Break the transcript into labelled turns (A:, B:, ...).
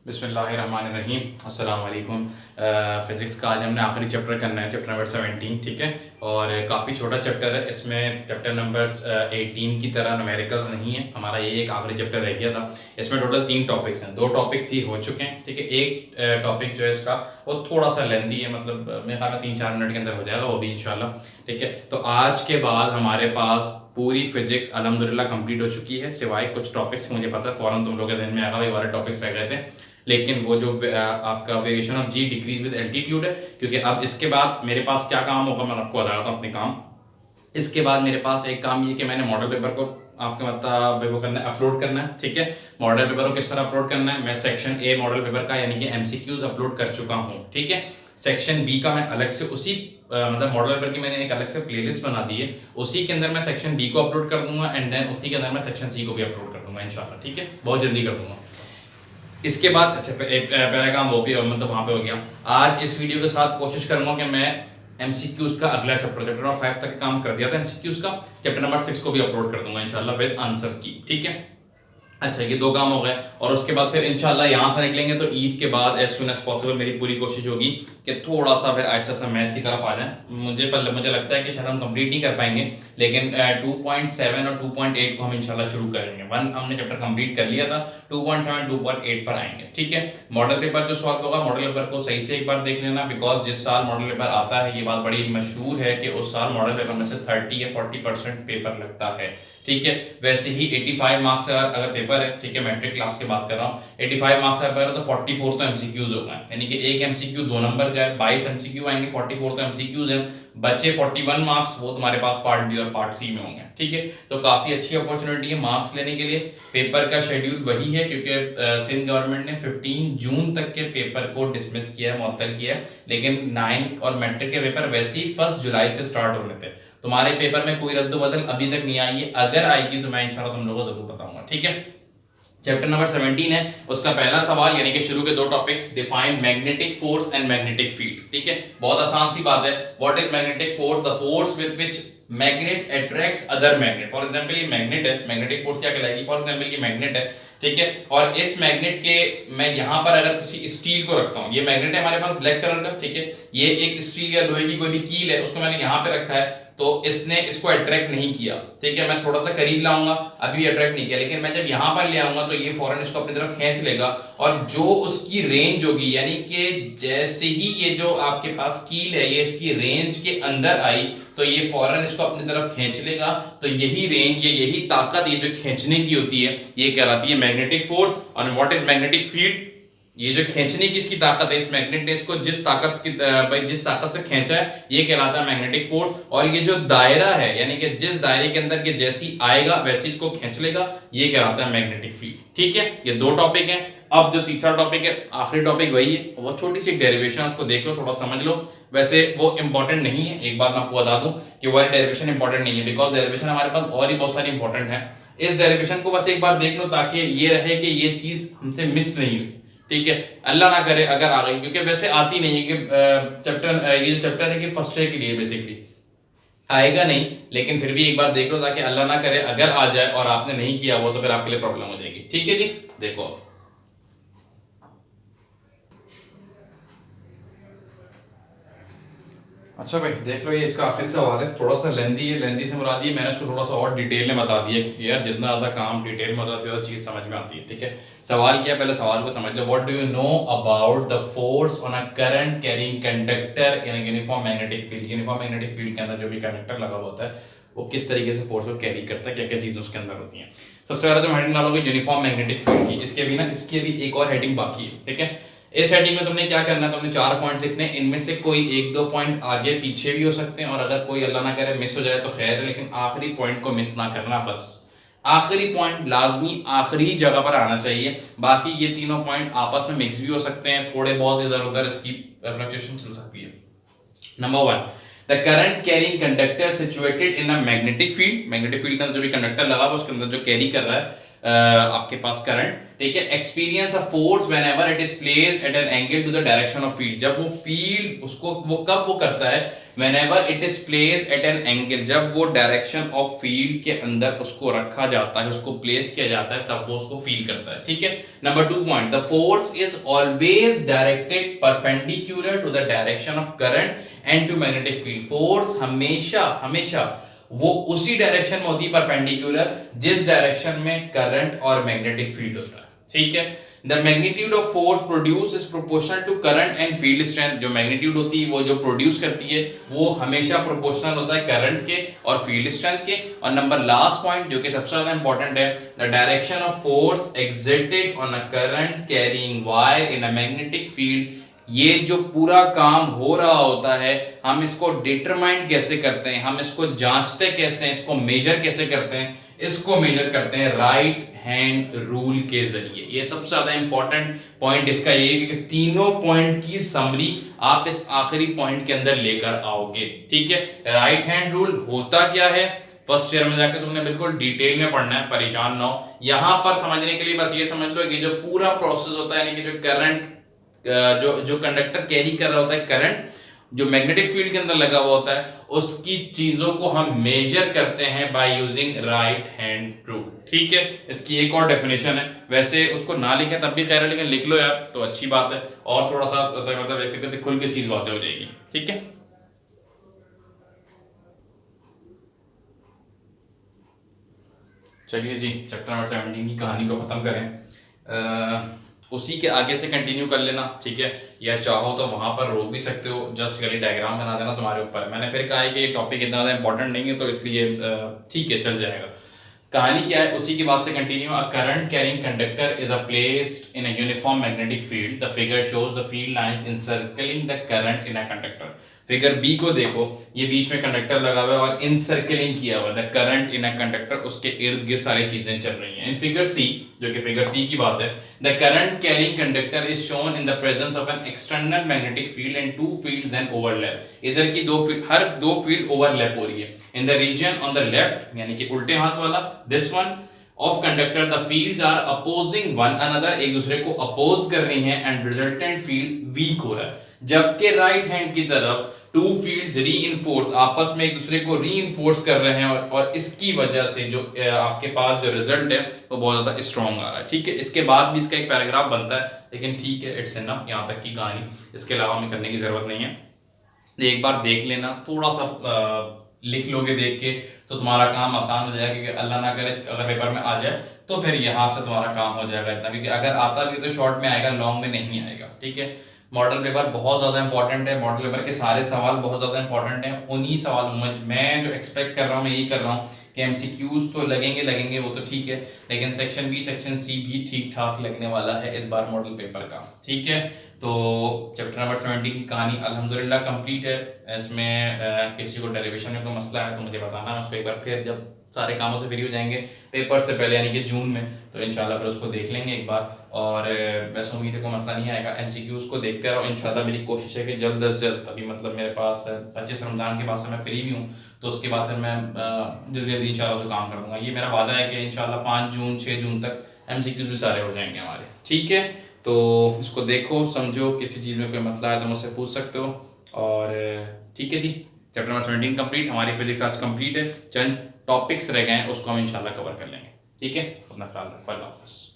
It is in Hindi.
A: बिस्मिल्लाहिर्रहमानिर्रहीम अस्सलाम वालेकुम। फ़िज़िक्स का आज हमने आखिरी चैप्टर करना है, चैप्टर नंबर 17, ठीक है। और काफ़ी छोटा चैप्टर है, इसमें चैप्टर नंबर्स 18 की तरह न्यूमेरिकल्स नहीं है। हमारा ये एक आखिरी चैप्टर रह गया था। इसमें टोटल 3 टॉपिक्स हैं, 2 टॉपिक्स ही हो चुके हैं, ठीक है। एक टॉपिक जो है इसका वो थोड़ा सा लेंथी है, मतलब मेरे ख्याल में 3-4 मिनट के अंदर हो जाएगा, वो भी इंशाल्लाह, ठीक है। तो आज के बाद हमारे पास पूरी फिजिक्स अल्हम्दुलिल्लाह कंप्लीट हो चुकी है, सिवाय कुछ टॉपिक्स मुझे पता है फ़ौरन तुम लोगों के ध्यान में आएगा, ये वाले टॉपिक्स रह गए थे। लेकिन वो जो आपका variation of g decrease with altitude है, क्योंकि अब इसके बाद मेरे पास क्या काम होगा, मैं आपको बता रहा था अपने काम। इसके बाद मेरे पास एक काम ये कि मैंने मॉडल पेपर को आपका मतलब वो करना है, अपलोड करना है, ठीक है। मॉडल पेपर को किस तरह अपलोड करना है, मैं सेक्शन ए मॉडल पेपर का यानी कि एमसीक्यूज अपलोड कर चुका हूँ, ठीक है। सेक्शन बी का मैं अलग से उसी मतलब मॉडल पेपर की मैंने एक अलग से प्लेलिस्ट बना दी है, उसी के अंदर मैं सेक्शन बी को अपलोड कर दूंगा एंड देन उसी के अंदर मैं सेक्शन सी को भी अपलोड कर दूंगा इंशाल्लाह, ठीक है। बहुत जल्दी कर दूंगा। इसके बाद अच्छा पहला काम वो भी मतलब वहां पे हो गया। आज इस वीडियो के साथ कोशिश करूंगा कि मैं एमसीक्यूज का अगला चैप्टर नंबर 5 तक काम कर दिया था एमसीक्यूज का, चैप्टर नंबर 6 को भी अपलोड कर दूंगा इंशाल्लाह विद आंसर्स की, ठीक है। अच्छा, ये 2 काम हो गए और उसके बाद फिर इंशाल्लाह यहाँ से निकलेंगे तो ईद के बाद एज सुन एज पॉसिबल मेरी पूरी कोशिश होगी कि थोड़ा सा फिर ऐसा सा मैथ की तरफ आ जाए। मुझे लगता है कि शायद हम कंप्लीट नहीं कर पाएंगे, लेकिन 2.7 और 2.8 को हम इंशाल्लाह शुरू करेंगे। 1 हमने चैप्टर कंप्लीट कर लिया था, 2.7 2.8 पर आएंगे, ठीक है। मॉडल पेपर जो सॉल्व होगा, मॉडल पेपर को सही से एक बार देख लेना, बिकॉज जिस साल मॉडल पेपर आता है, ये बात बड़ी मशहूर है कि उस साल मॉडल पेपर में से 30 या 40% पेपर लगता है, ठीक है। वैसे ही 85 मार्क्स का अगर पेपर है, ठीक है, मैट्रिक क्लास की बात कर रहा हूँ, 85 मार्क्स का पेपर है तो 44 तो एमसीक्यूज हो गए, यानी कि एक एमसीक्यू 2 नंबर का है, 22 एमसीक्यू आएंगे, 44 तो एमसीक्यूज हैं, बचे 41 मार्क्स, वो तुम्हारे पास पार्ट बी और पार्ट सी में होंगे, ठीक है। तो काफी अच्छी अपॉर्चुनिटी है मार्क्स लेने के लिए। पेपर का शेड्यूल वही है, क्योंकि सिंध गवर्नमेंट ने 15 जून तक के पेपर को डिसमिस किया है, मुअत्तल किया है, लेकिन 9 और मैट्रिक के पेपर वैसे ही 1 जुलाई से स्टार्ट होने थे। तुम्हारे पेपर में कोई रद्द बदल अभी तक नहीं आई है, अगर आएगी तो मैं इंशाल्लाह तुम लोगों को जरूर बताऊंगा, ठीक है। चैप्टर नंबर 17 है, उसका पहला सवाल यानी कि शुरू के 2 topics, define magnetic force and magnetic field, ठीक है। बहुत आसान सी बात है। What is magnetic force? The force with which magnet attracts other magnet. For example ये मैग्नेट है, मैग्नेटिक फोर्स क्या कहलाएगी? फॉर एग्जांपल ये मैग्नेट है, ठीक है। और इस मैग्नेट के मैं यहां पर अगर किसी स्टील को रखता हूं, ये मैग्नेट है हमारे पास ब्लैक कलर का, ठीक है। ये एक स्टील या लोहे की कोई भी कील है, उसको मैंने यहां पे रखा है, तो इसने इसको अट्रैक्ट नहीं किया, ठीक है। मैं थोड़ा सा करीब लाऊंगा, अभी अट्रैक्ट नहीं किया, लेकिन मैं जब यहां पर ले आऊंगा तो ये फौरन इसको अपनी तरफ खींच लेगा, और जो उसकी रेंज होगी, यानी कि जैसे ही ये जो आपके पास कील है ये इसकी रेंज के अंदर आई, तो ये फौरन इसको अपनी तरफ खींच लेगा। तो यही रेंज, यही ताकत, ये जो खींचने की होती है, ये कहलाती है मैग्नेटिक फोर्स। और व्हाट इज मैग्नेटिक फील्ड? ये जो खींचने की इसकी ताकत है, इस मैग्नेट ने इसको जिस ताकत की भाई जिस ताकत से खींचा है, ये कहलाता है मैग्नेटिक फोर्स। और ये जो दायरा है, यानी कि जिस दायरे के अंदर के जैसी आएगा वैसी इसको खींच लेगा, ये कहलाता है मैग्नेटिक फील्ड, ठीक है। ये 2 टॉपिक हैं। अब जो तीसरा टॉपिक है, आखिरी टॉपिक वही है, वो छोटी सी डेरिवेशन, उसको देख लो, थोड़ा समझ लो। वैसे वो इंपॉर्टेंट नहीं है, एक बात मैं आपको बता दूं कि वो डेरिवेशन इंपॉर्टेंट नहीं है, बिकॉज डेरिवेशन हमारे पास और ही बहुत सारी इंपॉर्टेंट है। इस डेरिवेशन को बस एक बार देख लो, ताकि ये रहे कि ये चीज हमसे मिस नहीं हुई, ठीक है। अल्लाह ना करे अगर आ गई, क्योंकि वैसे आती नहीं है कि चैप्टर ये जो चैप्टर है कि फर्स्ट ईयर के लिए बेसिकली आएगा नहीं, लेकिन फिर भी एक बार देख लो, ताकि अल्लाह ना करे अगर आ जाए और आपने नहीं किया वो, तो फिर आपके लिए प्रॉब्लम हो जाएगी, ठीक है जी। देखो अच्छा भाई, देख लो, ये इसका आखिरी सवाल है, थोड़ा सा लेंदी है, लेंदी से मुराद ये मैंने उसको थोड़ा सा और डिटेल में बता दिया, क्योंकि यार जितना ज़्यादा काम डिटेल में बताती है तो चीज़ समझ में आती है, ठीक है। सवाल क्या है, पहले सवाल को समझ लो। What do you know about the force on a current carrying conductor in uniform magnetic field? Uniform magnetic field के अंदर जो भी कंडक्टर लगा होता है, वो किस तरीके से फोर्स को कैरी करता है, क्या क्या चीज़ें उसके अंदर होती हैं। सबसे पहले जो हेडिंग डालोगे यूनिफॉर्म मैग्नेटिक फील्ड की, इसके भी एक और हेडिंग बाकी है, ठीक है। इस हेडिंग में तुमने क्या करना है, तुमने 4 पॉइंट लिखने, इनमें से कोई 1-2 पॉइंट आगे पीछे भी हो सकते हैं, और अगर कोई अल्लाह ना करे मिस हो जाए तो खैर है, लेकिन आखिरी पॉइंट को मिस ना करना, बस आखिरी पॉइंट लाजमी आखिरी जगह पर आना चाहिए। बाकी ये तीनों पॉइंट आपस में मिक्स भी हो सकते हैं, थोड़े बहुत इधर उधर इसकी फ्लक्चुएशन चल सकती है। Number 1, the current carrying conductor situated in a magnetic field. Magnetic field के अंदर जो भी कंडक्टर लगा हुआ उसके अंदर जो कैरी कर रहा है, आपके पास करंट, ठीक है। Experience a force whenever it is placed at an angle to the direction of field, जब वो फील्ड उसको वो कब वो करता है, whenever it is placed at an angle, जब वो डायरेक्शन ऑफ फील्ड के अंदर उसको रखा जाता है, उसको प्लेस किया जाता है, तब वो उसको फील करता है, ठीक है। Number 2 point, the force is always directed perpendicular to the direction of current and to magnetic field. Force हमेशा हमेशा वो उसी डायरेक्शन में होती है परपेंडिकुलर जिस डायरेक्शन में करंट और मैग्नेटिक फील्ड होता है, ठीक है। The magnitude of force produce is proportional to current and field strength, जो मैग्नीट्यूड होती है वो जो प्रोड्यूस करती है वो हमेशा प्रोपोर्शनल होता है करंट के और फील्ड स्ट्रेंथ के। और नंबर लास्ट पॉइंट जो कि सबसे ज्यादा इंपॉर्टेंट है, the direction of force exerted on a current carrying wire in a magnetic field, ये जो पूरा काम हो रहा होता है हम इसको डिटरमाइन कैसे करते हैं, हम इसको जांचते कैसे हैं, इसको मेजर कैसे करते हैं, इसको मेजर करते हैं राइट हैंड रूल के जरिए। ये सबसे ज्यादा इंपॉर्टेंट पॉइंट इसका ये है कि तीनों पॉइंट की समरी आप इस आखिरी पॉइंट के अंदर लेकर आओगे, ठीक है। राइट हैंड रूल होता क्या है, फर्स्ट ईयर में जाकर तुमने बिल्कुल डिटेल में पढ़ना है, परेशान ना हो। यहां पर समझने के लिए बस ये समझ लो कि जो पूरा प्रोसेस होता है, यानी कि जो करंट जो कंडक्टर कैरी कर रहा होता है करंट, जो मैग्नेटिक फील्ड के अंदर लगा हुआ होता है, उसकी चीजों को हम मेजर करते हैं by using right hand rule, ठीक है। इसकी एक और डेफिनेशन है, वैसे उसको ना लिखें तब भी खैर है, लेकिन लिख लो यार तो अच्छी बात है, और थोड़ा सा मतलब व्यक्तिगत खुल के चीज वाज़ेह हो जाएगी, ठीक है। चलिए जी, चैप्टर नंबर 17 की कहानी को खत्म करें। उसी के आगे से कंटिन्यू कर लेना, ठीक है, या चाहो तो वहां पर रोक भी सकते हो, जस्ट खाली डायग्राम बना देना तुम्हारे ऊपर। मैंने फिर कहा है कि ये टॉपिक इतना ज़्यादा इंपॉर्टेंट नहीं है तो इसलिए ठीक है चल जाएगा। कहानी क्या है, उसी के बाद से continue. A current carrying conductor is placed in a uniform magnetic field, the figure shows the field lines encircling the current in a conductor. Figure B को देखो, ये बीच में कंडक्टर लगा हुआ है और इनसर्कलिंग किया हुआ है the current in a conductor, उसके इर्द गिर्द सारी चीजें चल रही हैं। इन फिगर सी, जो कि फिगर सी की बात है, the current carrying conductor is shown in the presence of an external magnetic field and two fields and overlap. इधर की हर दो फील्ड ओवरलैप हो रही है। In the region on the left, यानी कि उल्टे हाथ वाला, this one of conductor, the fields are opposing one another, एक दूसरे को अपोज कर रही हैं, एंड रिजल्टेंट फील्ड वीक हो रहा है। जबकि राइट हैंड की तरफ टू फील्ड्स रीइंफोर्स, आपस में एक दूसरे को रीइंफोर्स कर रहे हैं, और इसकी वजह से जो आपके पास जो रिजल्ट है वो बहुत ज्यादा स्ट्रॉन्ग आ रहा है, ठीक है। इसके बाद भी इसका एक पैराग्राफ बनता है, लेकिन ठीक है, इट्स इनफ यहाँ तक की कहानी, इसके अलावा हमें करने की जरूरत नहीं है। एक बार देख लेना, थोड़ा सा लिख लोगे देख के तो तुम्हारा काम आसान हो जाएगा, क्योंकि अल्लाह ना करे अगर पेपर में आ जाए तो फिर यहाँ से तुम्हारा काम हो जाएगा इतना, क्योंकि अगर आता भी तो शॉर्ट में आएगा, लॉन्ग में नहीं आएगा, ठीक है। मॉडल पेपर बहुत ज़्यादा इंपॉर्टेंट है, मॉडल पेपर के सारे सवाल बहुत ज़्यादा इंपॉर्टेंट हैं। उन्हीं सवाल मैं जो एक्सपेक्ट कर रहा हूँ, मैं यही कर रहा हूँ कि एमसीक्यूज तो लगेंगे वो तो ठीक है, लेकिन सेक्शन बी सेक्शन सी भी ठीक ठाक लगने वाला है इस बार मॉडल पेपर का, ठीक है। तो चैप्टर नंबर 17 की कहानी अल्हम्दुलिल्लाह कंप्लीट है। इसमें किसी को डेरिवेशन में कोई मसला है तो मुझे बताना, मैं उसको एक बार फिर जब सारे कामों से फ्री हो जाएंगे पेपर से पहले, यानी कि जून में, तो इंशाल्लाह फिर उसको देख लेंगे एक बार। और वैसे उम्मीद है कोई मसला नहीं आएगा। एमसीक्यूज को देखते रहो, इंशाल्लाह मेरी कोशिश है कि जल्द से जल्द, अभी मतलब मेरे पास 25 रमज़ान के बाद से मैं फ्री भी हूँ, तो उसके बाद फिर मैं जल्दी जल्दी इंशाल्लाह तो काम कर दूँगा। ये मेरा वादा है कि इंशाल्लाह 5 जून 6 जून तक एमसीक्यूज भी सारे हो जाएंगे हमारे, ठीक है। तो इसको देखो समझो, किसी चीज़ में कोई मसला है तो मुझसे पूछ सकते हो। और ठीक है जी, चैप्टर नंबर 17 कंप्लीट, हमारी फिजिक्स आज कंप्लीट है। चंद टॉपिक्स रह गए हैं, उसको हम इंशाल्लाह कवर कर लेंगे, ठीक है। अपना ख्याल रखो, अल्लाह हाफ़िज़।